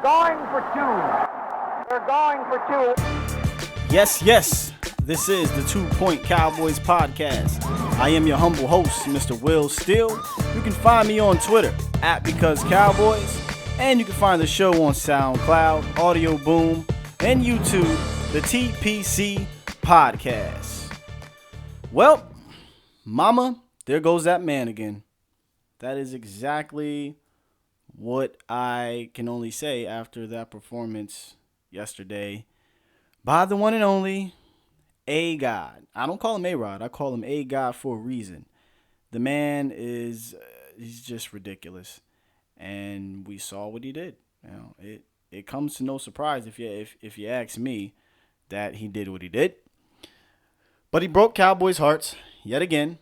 going for two. They're going for two. Yes. This is the 2 Point Cowboys podcast. I am your humble host, Mr. Will Steele. You can find me on Twitter @BecauseCowboys, and you can find the show on SoundCloud, Audio Boom, and YouTube, the TPC Podcast. Well, mama, there goes that man again. That is exactly what I can only say after that performance yesterday by the one and only A-God. I don't call him A-Rod. I call him A-God for a reason. The man he's just ridiculous. And we saw what he did. You know, it comes to no surprise if you ask me that he did what he did. But he broke Cowboys' hearts yet again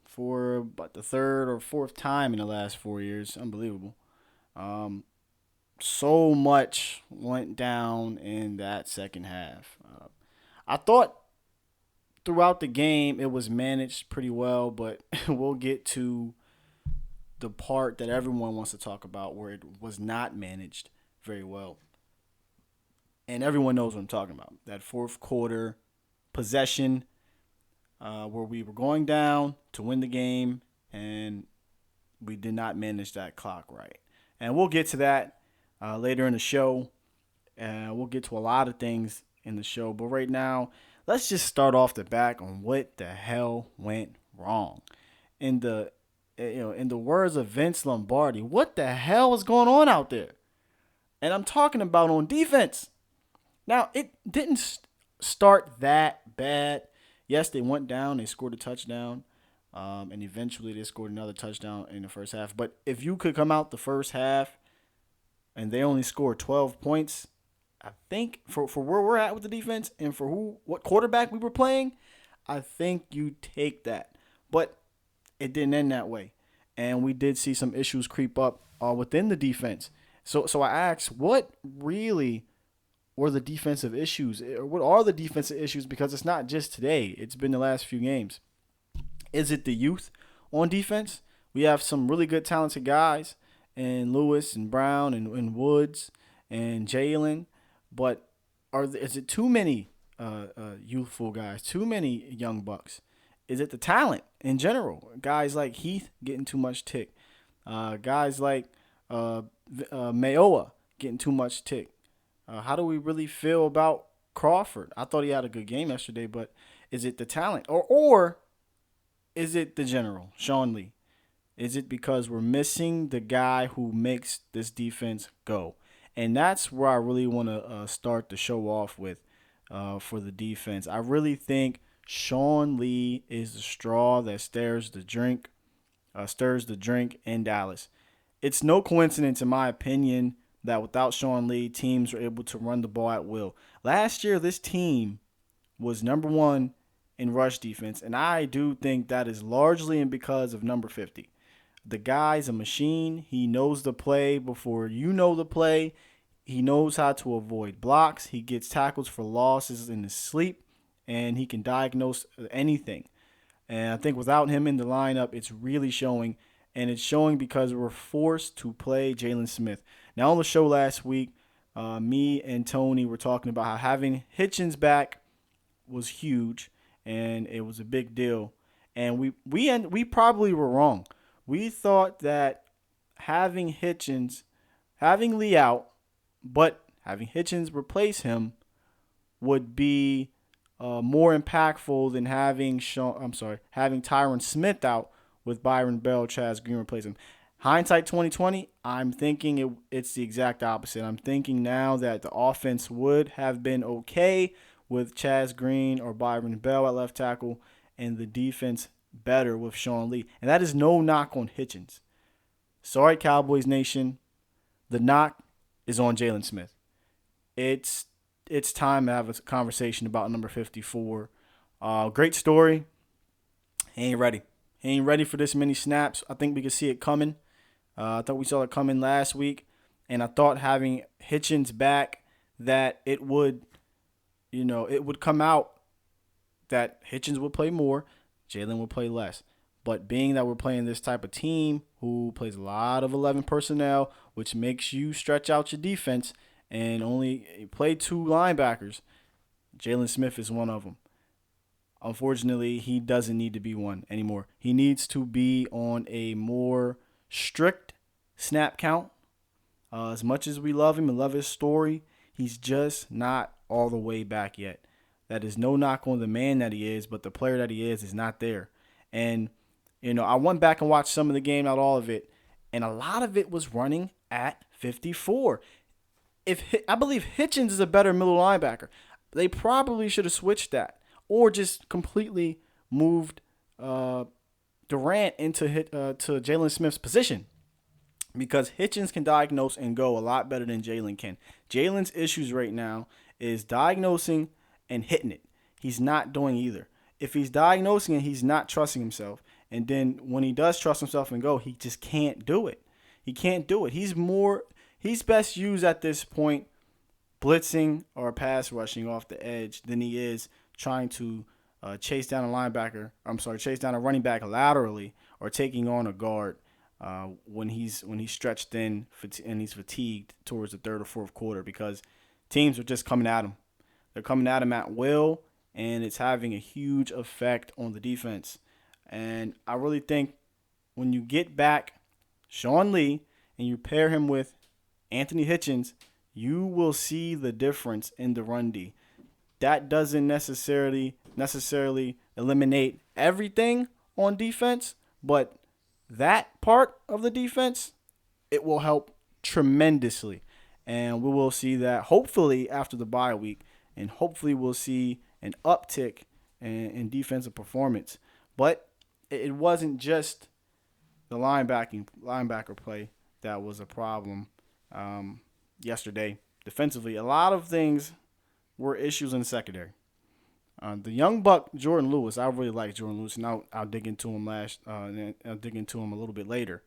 for about the third or fourth time in the last 4 years. Unbelievable. So much went down in that second half. I thought throughout the game it was managed pretty well, but we'll get to the part that everyone wants to talk about where it was not managed very well. And everyone knows what I'm talking about. That fourth quarter possession where we were going down to win the game and we did not manage that clock right. And we'll get to that later in the show. We'll get to a lot of things in the show. But right now, let's just start off the back on what the hell went wrong. In the words of Vince Lombardi, what the hell is going on out there? And I'm talking about on defense. Now, it didn't start that bad. Yes, they went down. They scored a touchdown. And eventually they scored another touchdown in the first half. But if you could come out the first half and they only scored 12 points, I think for where we're at with the defense and for what quarterback we were playing, I think you take that. But it didn't end that way. And we did see some issues creep up within the defense. So I asked, what really were the defensive issues? Or what are the defensive issues? Because it's not just today. It's been the last few games. Is it the youth on defense? We have some really good talented guys in Lewis and Brown and Woods and Jalen. But is it too many youthful guys, too many young bucks? Is it the talent in general? Guys like Heath getting too much tick. Guys like Mayoa getting too much tick. How do we really feel about Crawford? I thought he had a good game yesterday, but is it the talent? Or is it the general, Sean Lee? Is it because we're missing the guy who makes this defense go? And that's where I really want to start the show off with for the defense. I really think Sean Lee is the straw that stirs the drink in Dallas. It's no coincidence, in my opinion, that without Sean Lee, teams were able to run the ball at will. Last year, this team was number one in rush defense, and I do think that is largely because of number 50. The guy's a machine. He knows the play before you know the play. He knows how to avoid blocks. He gets tackles for losses in his sleep, and he can diagnose anything. And I think without him in the lineup, it's really showing, and it's showing because we're forced to play Jalen Smith. Now, on the show last week, me and Tony were talking about how having Hitchens back was huge, and it was a big deal. And we probably were wrong. We thought that having Lee out, but having Hitchens replace him would be more impactful than having Tyron Smith out with Byron Bell, Chaz Green replace him. Hindsight 2020, I'm thinking it's the exact opposite. I'm thinking now that the offense would have been okay with Chaz Green or Byron Bell at left tackle, and the defense better with Sean Lee. And that is no knock on Hitchens. Sorry, Cowboys Nation. The knock is on Jalen Smith. It's time to have a conversation about number 54. Great story. He ain't ready. He ain't ready for this many snaps. I think we could see it coming. I thought we saw it coming last week. And I thought having Hitchens back that it would come out that Hitchens would play more, Jalen would play less. But being that we're playing this type of team who plays a lot of 11 personnel, which makes you stretch out your defense, and only played 2 linebackers. Jalen Smith is one of them. Unfortunately, he doesn't need to be one anymore. He needs to be on a more strict snap count. As much as we love him and love his story, he's just not all the way back yet. That is no knock on the man that he is, but the player that he is not there. And, I went back and watched some of the game, not all of it, and a lot of it was running at 54. I believe Hitchens is a better middle linebacker. They probably should have switched that or just completely moved Durant to Jalen Smith's position, because Hitchens can diagnose and go a lot better than Jalen can. Jalen's issues right now is diagnosing and hitting it. He's not doing either. If he's diagnosing it, he's not trusting himself. And then when he does trust himself and go, he just can't do it. He can't do it. He's best used at this point blitzing or pass rushing off the edge than he is trying to chase down a running back laterally or taking on a guard when he's stretched thin and he's fatigued towards the third or fourth quarter, because teams are just coming at him. They're coming at him at will, and it's having a huge effect on the defense. And I really think when you get back Sean Lee and you pair him with Anthony Hitchens, you will see the difference in the run D. That doesn't necessarily eliminate everything on defense, but that part of the defense, it will help tremendously. And we will see that hopefully after the bye week, and hopefully we'll see an uptick in defensive performance. But it wasn't just the linebacker play that was a problem yesterday. Defensively, a lot of things were issues in the secondary. The young buck Jordan Lewis, I really like Jordan Lewis, and I'll dig into him I'll dig into him a little bit later.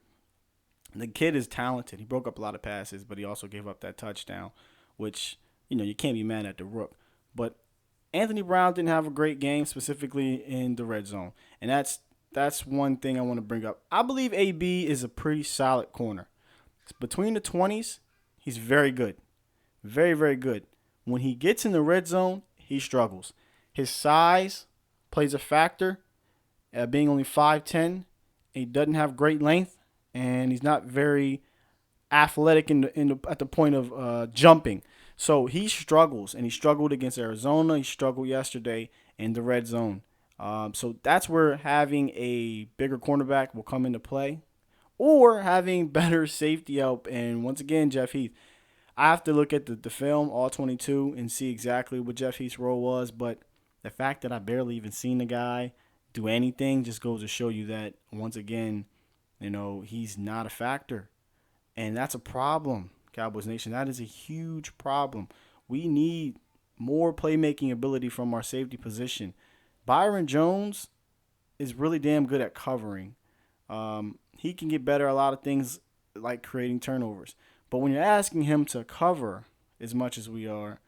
The kid is talented. He broke up a lot of passes, but he also gave up that touchdown, which you can't be mad at the rook. But Anthony Brown didn't have a great game, specifically in the red zone, and that's one thing I want to bring up. I believe AB is a pretty solid corner. Between the 20s, he's very good, very, very good. When he gets in the red zone, he struggles. His size plays a factor, being only 5'10". He doesn't have great length, and he's not very athletic at the point of jumping. So he struggles, and he struggled against Arizona. He struggled yesterday in the red zone. So that's where having a bigger cornerback will come into play, or having better safety help. And once again, Jeff Heath, I have to look at the film, all 22, and see exactly what Jeff Heath's role was. But the fact that I barely even seen the guy do anything just goes to show you that, once again, he's not a factor. And that's a problem, Cowboys Nation. That is a huge problem. We need more playmaking ability from our safety position. Byron Jones is really damn good at covering. He can get better at a lot of things like creating turnovers. But when you're asking him to cover as much as we are,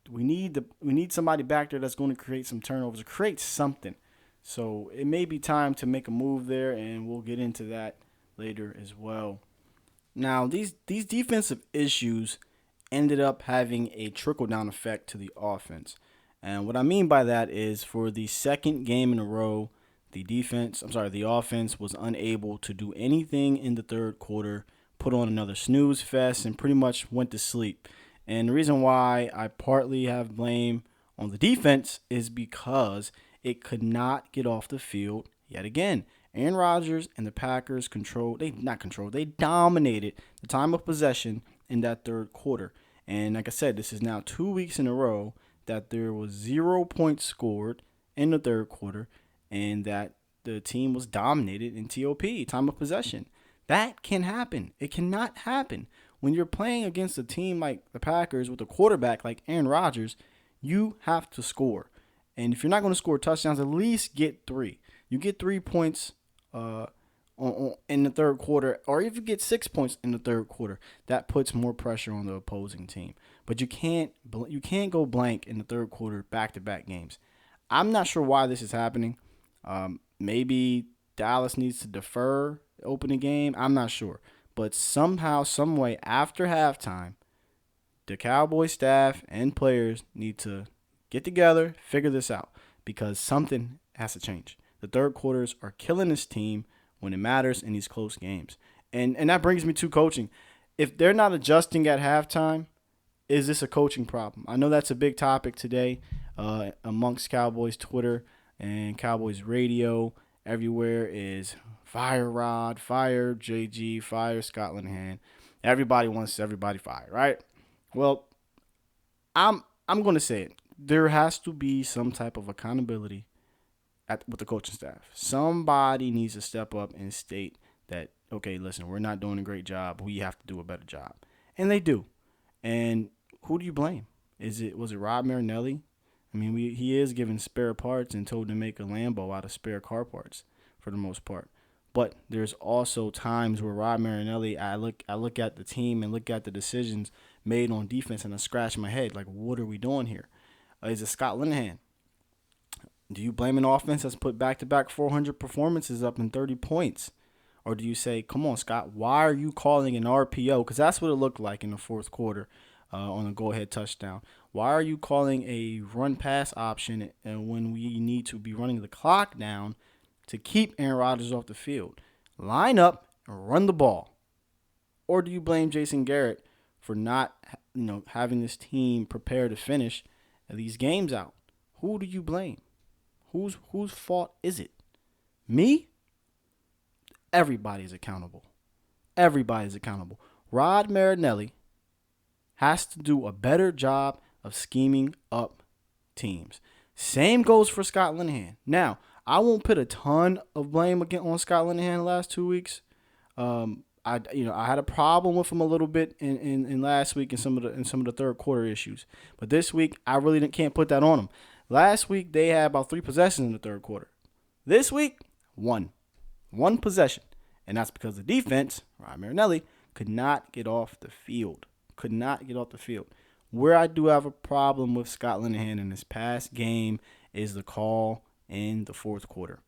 we need somebody back there that's going to create some turnovers, create something. So it may be time to make a move there, and we'll get into that later as well. Now, these defensive issues ended up having a trickle-down effect to the offense. And what I mean by that is, for the second game in a row, the offense was unable to do anything in the third quarter, put on another snooze fest, and pretty much went to sleep. And the reason why I partly have blame on the defense is because it could not get off the field yet again. Aaron Rodgers and the Packers they dominated the time of possession in that third quarter. And like I said, this is now 2 weeks in a row that there was 0 points scored in the third quarter, and that the team was dominated in TOP, time of possession. That can happen. It cannot happen. When you're playing against a team like the Packers with a quarterback like Aaron Rodgers, you have to score. And if you're not going to score touchdowns, at least get 3. You get 3 points in the third quarter, or if you get 6 points in the third quarter, that puts more pressure on the opposing team. But you can't go blank in the third quarter back-to-back games. I'm not sure why this is happening. Maybe Dallas needs to defer the opening game. I'm not sure. But somehow, some way, after halftime, The Cowboys staff and players need to get together, figure this out, because something has to change. The third quarters are killing this team when it matters in these close games. And that brings me to coaching. If they're not adjusting at halftime, is this a coaching problem? I know that's a big topic today amongst Cowboys Twitter and Cowboys radio. Everywhere is fire Rod, fire JG, fire Scott Linehan. Everybody wants everybody fired, right? Well, I'm going to say it. There has to be some type of accountability with the coaching staff. Somebody needs to step up and state that, okay, listen, we're not doing a great job. We have to do a better job. And they do. And who do you blame? Was it Rod Marinelli? I mean, he is given spare parts and told to make a Lambo out of spare car parts for the most part. But there's also times where Rod Marinelli, I look at the team and look at the decisions made on defense and I scratch my head. Like, what are we doing here? Is it Scott Linehan? Do you blame an offense that's put back-to-back 400 performances up in 30 points? Or do you say, come on, Scott, why are you calling an RPO? Because that's what it looked like in the fourth quarter on a go-ahead touchdown. Why are you calling a run-pass option when we need to be running the clock down to keep Aaron Rodgers off the field? Line up and run the ball. Or do you blame Jason Garrett for not having this team prepare to finish these games out? Who do you blame? Whose fault is it? Me? Everybody's accountable. Everybody's accountable. Rod Marinelli has to do a better job of scheming up teams. Same goes for Scott Linehan. Now, I won't put a ton of blame again on Scott Linehan the last 2 weeks. I had a problem with him a little bit in last week in some of the third quarter issues. But this week, I really can't put that on him. Last week, they had about 3 possessions in the third quarter. This week, 1. 1 possession. And that's because the defense, Ryan Marinelli, could not get off the field. Where I do have a problem with Scott Linehan in this past game is the call in the fourth quarter.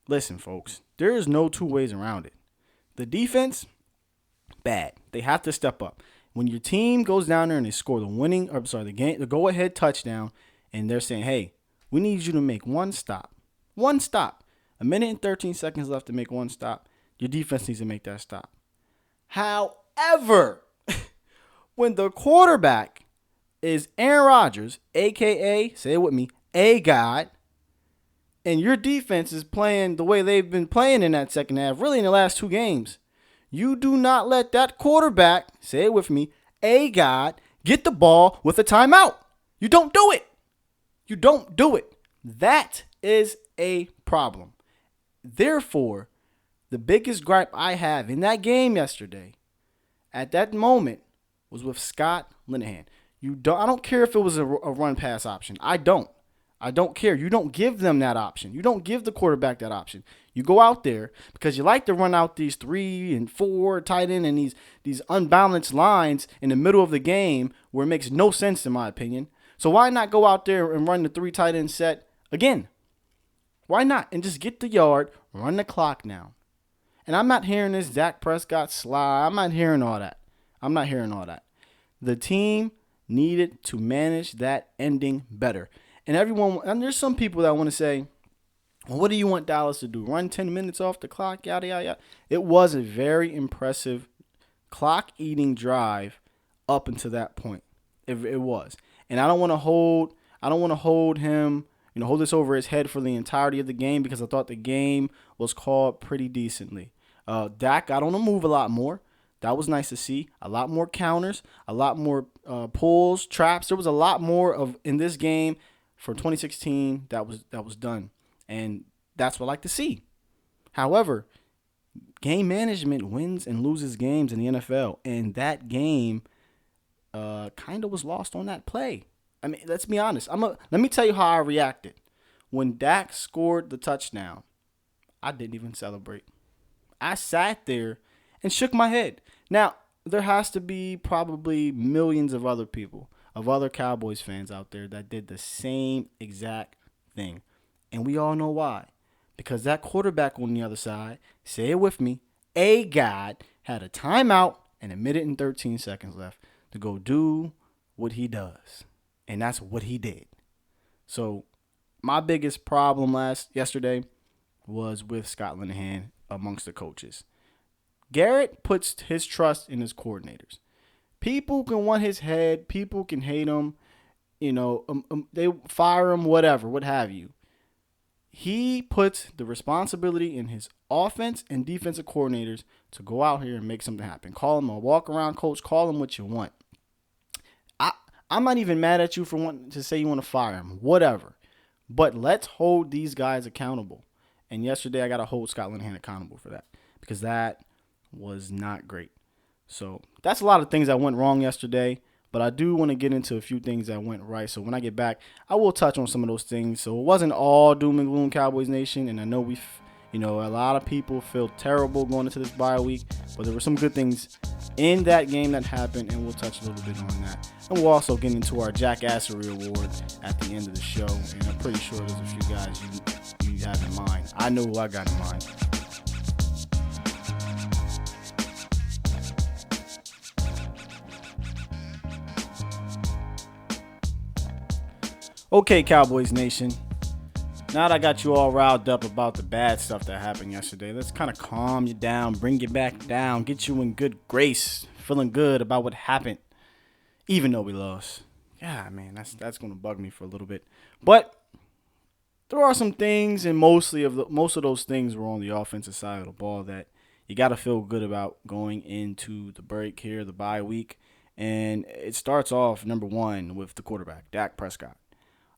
Listen, folks, there is no two ways around it. The defense, bad. They have to step up. When your team goes down there and they score the go-ahead touchdown, and they're saying, hey, we need you to make one stop. One stop. 1 minute and 13 seconds left to make one stop. Your defense needs to make that stop. However, when the quarterback is Aaron Rodgers, a.k.a., say it with me, a God, and your defense is playing the way they've been playing in that second half, really in the last 2 games, you do not let that quarterback, say it with me, a God, get the ball with a timeout. You don't do it. You don't do it. That is a problem. Therefore, the biggest gripe I have in that game yesterday, at that moment, was with Scott Linehan. I don't care if it was a run-pass option. I don't care. You don't give them that option. You don't give the quarterback that option. You go out there because you like to run out these 3 and 4 tight end and these unbalanced lines in the middle of the game where it makes no sense in my opinion. So why not go out there and run the 3 tight end set again? Why not? And just get the yard, run the clock now. And I'm not hearing this Dak Prescott sly. I'm not hearing all that. The team needed to manage that ending better. And there's some people that want to say, well, what do you want Dallas to do? Run 10 minutes off the clock? Yada, yada, yada. It was a very impressive clock-eating drive up until that point. It was. And I don't want to hold him, hold this over his head for the entirety of the game because I thought the game was called pretty decently. Dak got on the move a lot more. That was nice to see. A lot more counters, a lot more pulls, traps. There was a lot more in this game for 2016 that was done. And that's what I like to see. However, game management wins and loses games in the NFL. And that game kind of was lost on that play. I mean, let's be honest. Let me tell you how I reacted. When Dak scored the touchdown, I didn't even celebrate. I sat there and shook my head. Now, there has to be probably millions of other people, of other Cowboys fans out there that did the same exact thing. And we all know why. Because that quarterback on the other side, say it with me, a God, had a timeout and 1 minute and 13 seconds left to go do what he does. And that's what he did. So my biggest problem yesterday was with Scott Linehan amongst the coaches. Garrett puts his trust in his coordinators. People can want his head. People can hate him. They fire him, whatever, what have you. He puts the responsibility in his offense and defensive coordinators to go out here and make something happen. Call him a walk-around coach. Call him what you want. I'm not even mad at you for wanting to say you want to fire him. Whatever. But let's hold these guys accountable. And yesterday I got to hold Scott Linehan accountable for that because that was not great. So that's a lot of things that went wrong yesterday. But I do want to get into a few things that went right. So when I get back, I will touch on some of those things. So it wasn't all doom and gloom, Cowboys Nation. And I know a lot of people feel terrible going into this bye week. But there were some good things in that game that happened. And we'll touch a little bit on that. And we'll also get into our Jackassary Award at the end of the show. And I'm pretty sure there's a few guys you have in mind. I know who I got in mind. Okay, Cowboys Nation. Now that I got you all riled up about the bad stuff that happened yesterday, let's kind of calm you down, bring you back down, get you in good grace, feeling good about what happened, even though we lost. Yeah, man, that's going to bug me for a little bit. But there are some things, and most of those things were on the offensive side of the ball that you got to feel good about going into the break here, the bye week. And it starts off, number one, with the quarterback, Dak Prescott.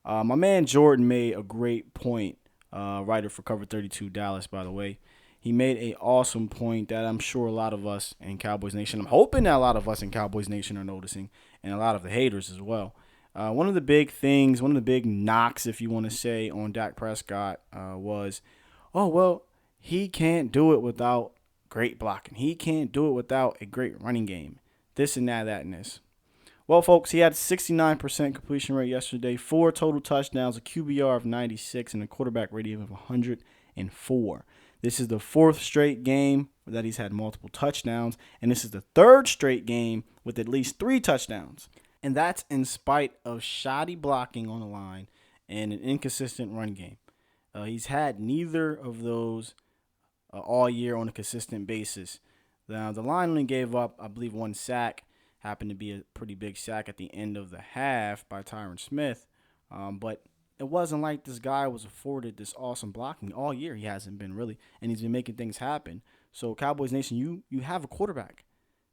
My man Jordan made a great point, writer for Cover 32 Dallas, by the way. He made an awesome point that I'm sure a lot of us in Cowboys Nation, I'm hoping that a lot of us in Cowboys Nation are noticing, and a lot of the haters as well. One of the big knocks, if you want to say, on Dak Prescott was, he can't do it without great blocking. He can't do it without a great running game. This and that and this. Well, folks, he had 69% completion rate yesterday, 4 total touchdowns, a QBR of 96, and a quarterback rating of 104. This is the 4th straight game that he's had multiple touchdowns, and this is the 3rd straight game with at least 3 touchdowns. And that's in spite of shoddy blocking on the line and an inconsistent run game. He's had neither of those all year on a consistent basis. Now, the line only gave up, I believe, 1 sack. Happened to be a pretty big sack at the end of the half by Tyron Smith. But it wasn't like this guy was afforded this awesome blocking all year. He hasn't been really, and he's been making things happen. So Cowboys Nation, you have a quarterback.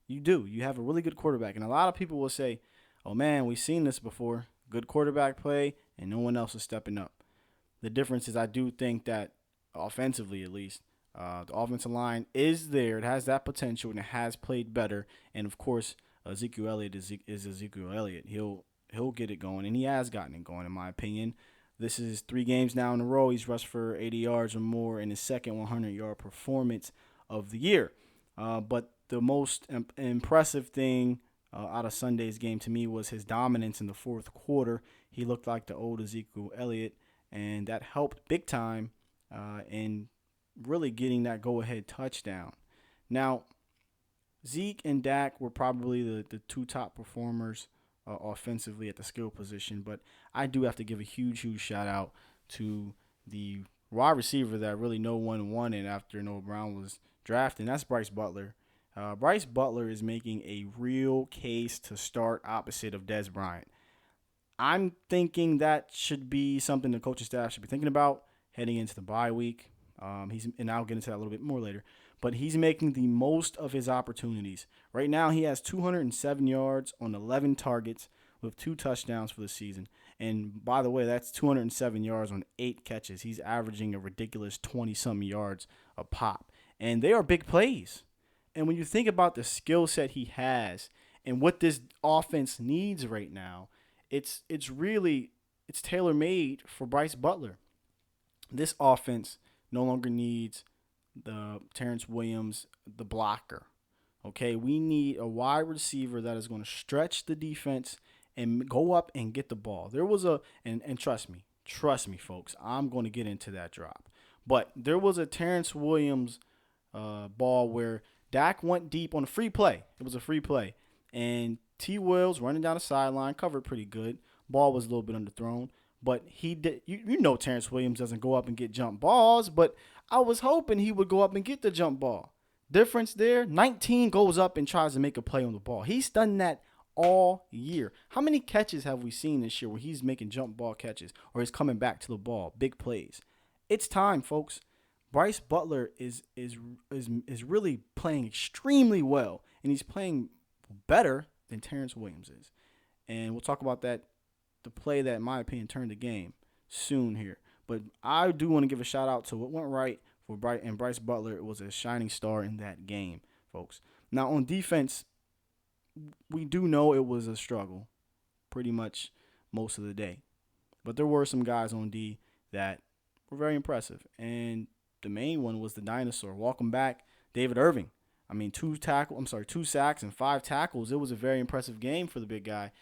You do. You have a really good quarterback. And a lot of people will say, oh, man, we've seen this before. Good quarterback play, and no one else is stepping up. The difference is I do think that offensively, at least, the offensive line is there. It has that potential, and it has played better. And, of course, Ezekiel Elliott is Ezekiel Elliott. He'll get it going, and he has gotten it going, in my opinion. This is 3 games now in a row. He's rushed for 80 yards or more in his second 100-yard performance of the year. But the most impressive thing out of Sunday's game to me was his dominance in the 4th quarter. He looked like the old Ezekiel Elliott, and that helped big time in really getting that go-ahead touchdown. Now, Zeke and Dak were probably the 2 top performers offensively at the skill position, but I do have to give a huge shout out to the wide receiver that really no one wanted after Noah Brown was drafted, and that's Bryce Butler. Bryce Butler is making a real case to start opposite of Dez Bryant. I'm thinking that should be something the coaching staff should be thinking about heading into the bye week. And I'll get into that a little bit more later. But he's making the most of his opportunities. Right now, he has 207 yards on 11 targets with 2 touchdowns for the season. And by the way, that's 207 yards on 8 catches. He's averaging a ridiculous 20-something yards a pop. And they are big plays. And when you think about the skill set he has and what this offense needs right now, it's tailor-made for Bryce Butler. This offense no longer needs the Terrence Williams, the blocker. Okay, we need a wide receiver that is going to stretch the defense and go up and get the ball. There was and trust me, folks, I'm going to get into that drop. But there was a Terrence Williams ball where Dak went deep on a free play. It was a free play. And T. Wills running down the sideline, covered pretty good. Ball was a little bit underthrown, but he did. You know, Terrence Williams doesn't go up and get jump balls, but I was hoping he would go up and get the jump ball. Difference there, 19 goes up and tries to make a play on the ball. He's done that all year. How many catches have we seen this year where he's making jump ball catches or he's coming back to the ball, big plays? It's time, folks. Bryce Butler is really playing extremely well, and he's playing better than Terrence Williams is. And we'll talk about that, the play that, in my opinion, turned the game soon here. But I do want to give a shout out to what went right for Bryce Butler. It was a shining star in that game, folks. Now, on defense, we do know it was a struggle pretty much most of the day. But there were some guys on D that were very impressive. And the main one was the dinosaur. Welcome back, David Irving. I mean, 2 sacks and 5 tackles. It was a very impressive game for the big guy.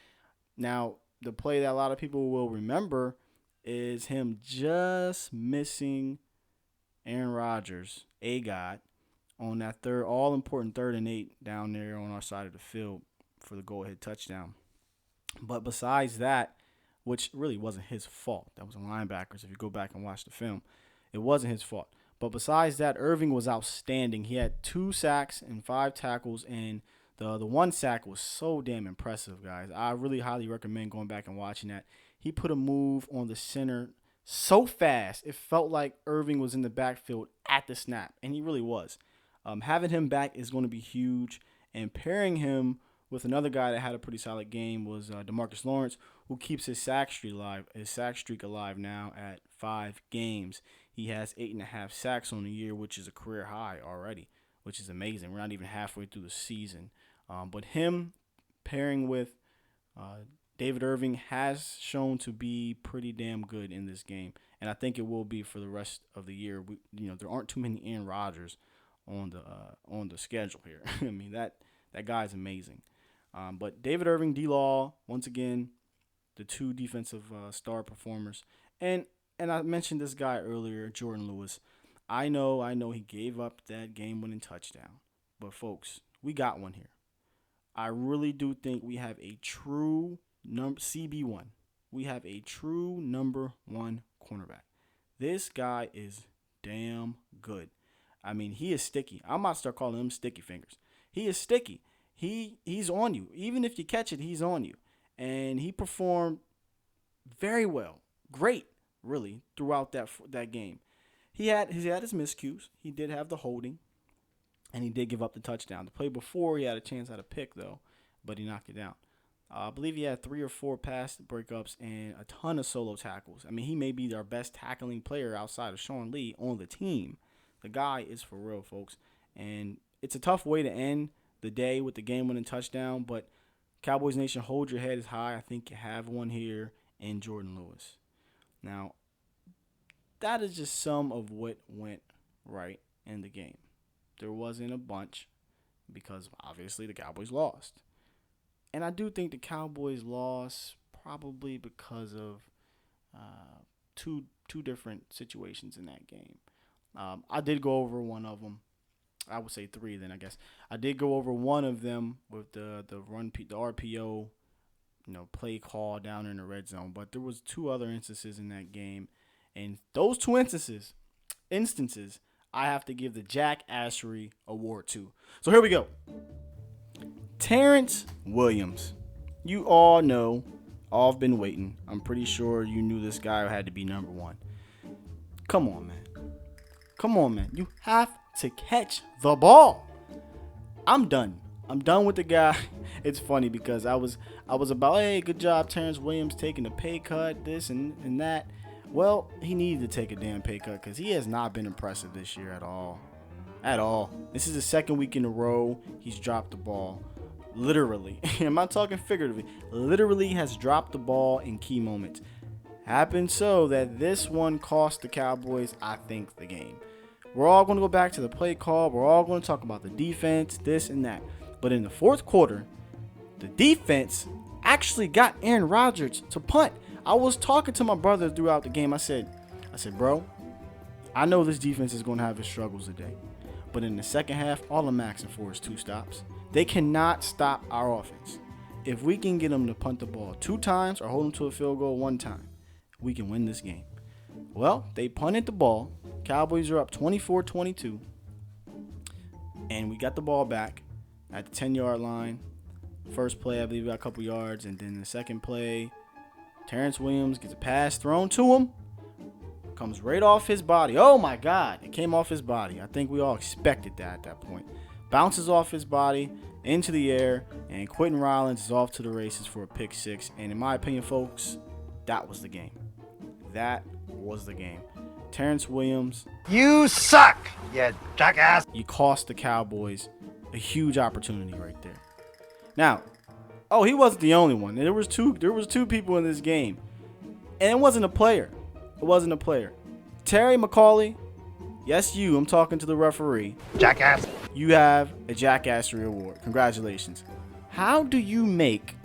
Now, the play that a lot of people will remember is him just missing Aaron Rodgers, A-God, on that all-important 3rd and 8 down there on our side of the field for the go-ahead touchdown. But besides that, which really wasn't his fault. That was the linebackers. If you go back and watch the film, it wasn't his fault. But besides that, Irving was outstanding. He had 2 sacks and 5 tackles, and the 1 sack was so damn impressive, guys. I really highly recommend going back and watching that. He put a move on the center so fast, it felt like Irving was in the backfield at the snap, and he really was. Having him back is going to be huge, and pairing him with another guy that had a pretty solid game was DeMarcus Lawrence, who keeps his sack streak alive now at 5 games. He has 8.5 sacks on the year, which is a career high already, which is amazing. We're not even halfway through the season. But him pairing with David Irving has shown to be pretty damn good in this game, and I think it will be for the rest of the year. There aren't too many Aaron Rodgers on the schedule here. I mean, that guy's amazing. But David Irving, D-Law, once again, the 2 defensive star performers. And I mentioned this guy earlier, Jordan Lewis. I know he gave up that game-winning touchdown. But, folks, we got one here. I really do think we have a true CB1. We have a true number 1 cornerback. This guy is damn good. I mean, he is sticky. I might start calling him Sticky Fingers. He is sticky. He's on you. Even if you catch it, he's on you. And he performed very well. Great, really, throughout that game. He had his miscues. He did have the holding, and he did give up the touchdown. The play before, he had a chance at a pick, though, but he knocked it down. I believe he had 3 or 4 pass breakups and a ton of solo tackles. I mean, he may be our best tackling player outside of Sean Lee on the team. The guy is for real, folks. And it's a tough way to end the day with the game-winning touchdown, but Cowboys Nation, hold your head high. I think you have one here in Jordan Lewis. Now, that is just some of what went right in the game. There wasn't a bunch because, obviously, the Cowboys lost. And I do think the Cowboys lost probably because of two different situations in that game. I did go over one of them. I would say 3 then, I guess. I did go over one of them with the RPO, play call down in the red zone. But there was 2 other instances in that game. And those 2 instances, I have to give the Jackassary Award to. So here we go. Terrence Williams. You all know, all have been waiting. I'm pretty sure you knew this guy had to be number 1. Come on, man. You have to catch the ball. I'm done with the guy. It's funny because I was about, hey, good job, Terrence Williams, taking a pay cut, this and that. Well, he needed to take a damn pay cut because he has not been impressive this year at all. This is the 2nd week in a row he's dropped the ball. Literally. I'm not talking figuratively. Literally has dropped the ball in key moments. Happened so that this one cost the Cowboys, I think, the game. We're all going to go back to the play call. We're all going to talk about the defense, this and that. But in the 4th quarter, the defense actually got Aaron Rodgers to punt. I was talking to my brother throughout the game. I said, bro, I know this defense is going to have its struggles today. But in the second half, all I'm asking for is 2 stops. They cannot stop our offense. if we can get them to punt the ball 2 times or hold them to a field goal 1 time, we can win this game. Well, they punted the ball. Cowboys are up 24-22. And we got the ball back at the 10-yard line. First play, I believe we got a couple yards. And then the second play, Terrence Williams gets a pass thrown to him. Comes right off his body. Oh, my God. It came off his body. I think we all expected that at that point. Bounces off his body into the air. And Quentin Rollins is off to the races for a pick 6. And in my opinion, folks, that was the game. That was the game. Terrence Williams. You suck, you jackass. You cost the Cowboys a huge opportunity right there. Now, he wasn't the only one. There was two people in this game. And it wasn't a player. Terry McCauley, yes, I'm talking to the referee. Jackass. You have a Jackassary Award. Congratulations. How do you make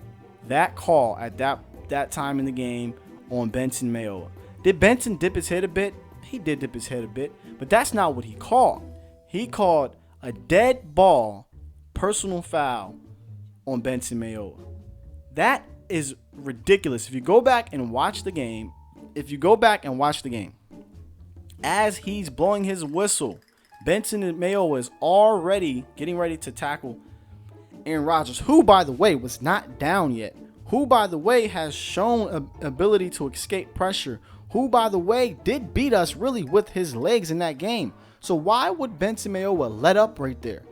that call at that time in the game on Benson Mayowa? Did Benson dip his head a bit? He did dip his head a bit, but that's not what he called. He called a dead ball personal foul on Benson Mayowa. That is ridiculous. If you go back and watch the game, as he's blowing his whistle, Benson Mayowa is already getting ready to tackle Aaron Rodgers, who, by the way, was not down yet, who, by the way, has shown ability to escape pressure, who, by the way, did beat us really with his legs in that game. So why would Benson Mayowa let up right there?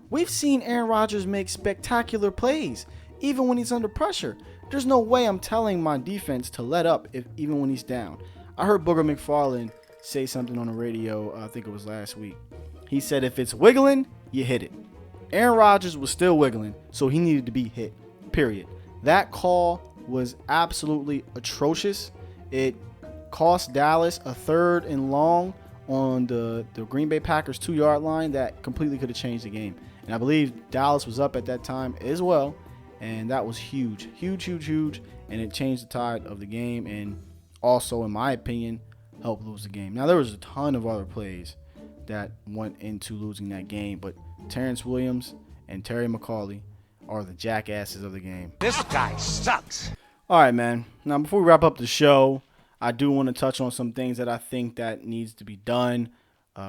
We've seen Aaron Rodgers make spectacular plays, even when he's under pressure. There's no way I'm telling my defense to let up even when he's down. I heard Booger McFarland say something on the radio, I think it was last week. He said if it's wiggling, you hit it. Aaron Rodgers was still wiggling, so he needed to be hit, period. That call was absolutely atrocious. It cost Dallas a 3rd and long on the Green Bay Packers 2-yard line that completely could have changed the game. And I believe Dallas was up at that time as well, and that was huge, and it changed the tide of the game and also, in my opinion, helped lose the game. Now, there was a ton of other plays that went into losing that game, but Terrence Williams and Terry McCauley are the jackasses of the game. This guy sucks. All right, man. Now, before we wrap up the show, I do want to touch on some things that I think that needs to be done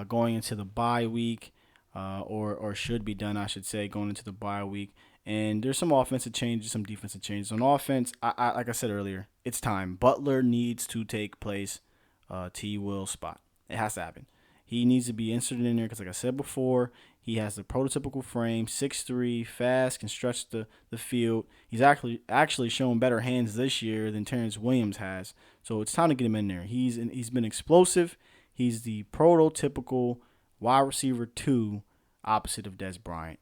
going into the bye week, or should be done, I should say, going into the bye week. And there's some offensive changes, some defensive changes. On offense, I like I said earlier, it's time. Butler needs to take place T. Will's spot. It has to happen. He needs to be inserted in there because, like I said before, he has the prototypical frame, 6'3", fast, can stretch the field. He's actually shown better hands this year than Terrence Williams has. So it's time to get him in there. He's been explosive. He's the prototypical wide receiver 2 opposite of Dez Bryant.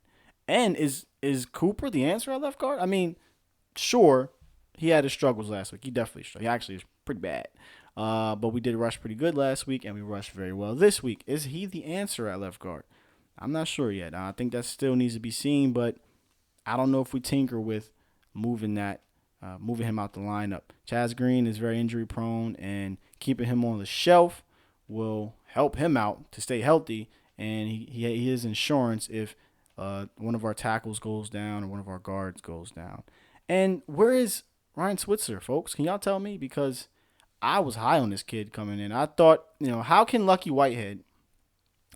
And is Cooper the answer at left guard? I mean, sure, he had his struggles last week. He definitely struggled. He actually was pretty bad. But we did rush pretty good last week, and we rushed very well this week. Is he the answer at left guard? I'm not sure yet. I think that still needs to be seen, but I don't know if we tinker with moving him out the lineup. Chaz Green is very injury prone, and keeping him on the shelf will help him out to stay healthy, and he has insurance if one of our tackles goes down or one of our guards goes down. And where is Ryan Switzer, folks? Can y'all tell me? Because I was high on this kid coming in. I thought, how can Lucky Whitehead,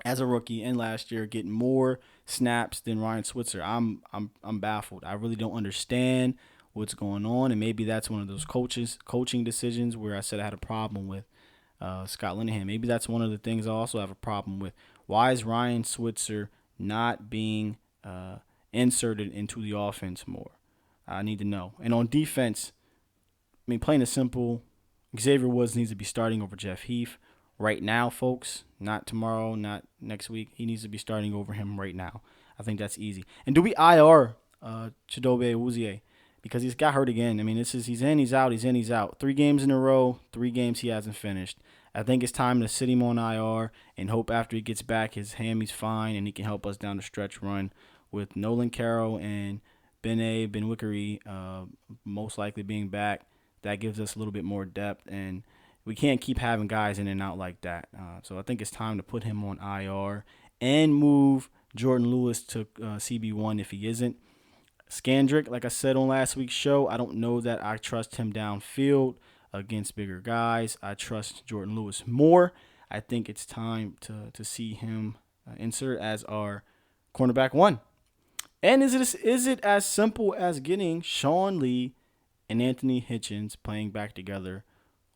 as a rookie and last year, get more snaps than Ryan Switzer? I'm baffled. I really don't understand what's going on, and maybe that's one of those coaching decisions where I said I had a problem with Scott Linehan. Maybe that's one of the things I also have a problem with. Why is Ryan Switzer not being inserted into the offense more? I need to know. And on defense, I mean, plain and simple, Xavier Woods needs to be starting over Jeff Heath right now, folks. Not tomorrow, not next week. He needs to be starting over him right now. I think that's easy. And do we IR Chidobe Awuzie? Because he's got hurt again. I mean, he's in, he's out, he's in, he's out. 3 games in a row, 3 games he hasn't finished. I think it's time to sit him on IR and hope after he gets back his hammy's fine and he can help us down the stretch run with Nolan Carroll and Ben-Wickery most likely being back. That gives us a little bit more depth, and we can't keep having guys in and out like that. So I think it's time to put him on IR and move Jordan Lewis to CB1 if he isn't. Scandrick, like I said on last week's show, I don't know that I trust him downfield against bigger guys. I trust Jordan Lewis more. I think it's time to see him insert as our cornerback one. And is it as simple as getting Sean Lee and Anthony Hitchens playing back together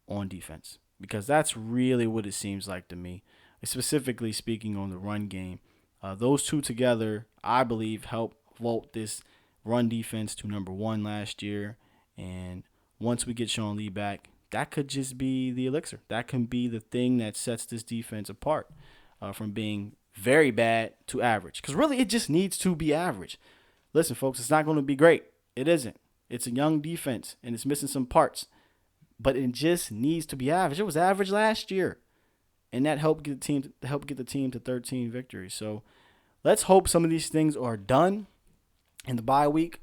on defense? Because that's really what it seems like to me, specifically speaking on the run game. Those two together, I believe, help vault this run defense to number one last year. And once we get Sean Lee back, that could just be the elixir. That can be the thing that sets this defense apart from being very bad to average. Because really, it just needs to be average. Listen, folks, it's not going to be great. It isn't. It's a young defense, and it's missing some parts. But it just needs to be average. It was average last year, and that helped get the team to 13 victories. So let's hope some of these things are done in the bye week.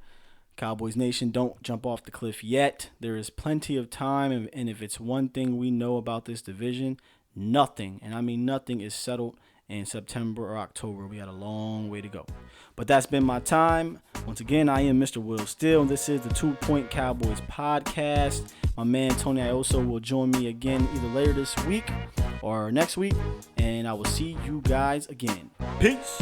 Cowboys Nation, don't jump off the cliff yet. There is plenty of time, and if it's one thing we know about this division, nothing, and I mean nothing, is settled in September or October. We had a long way to go. But that's been my time. Once again, I am Mr. Will Steele, and this is the 2 Point Cowboys podcast. My man Tony Ioso will join me again either later this week or next week, and I will see you guys again. Peace.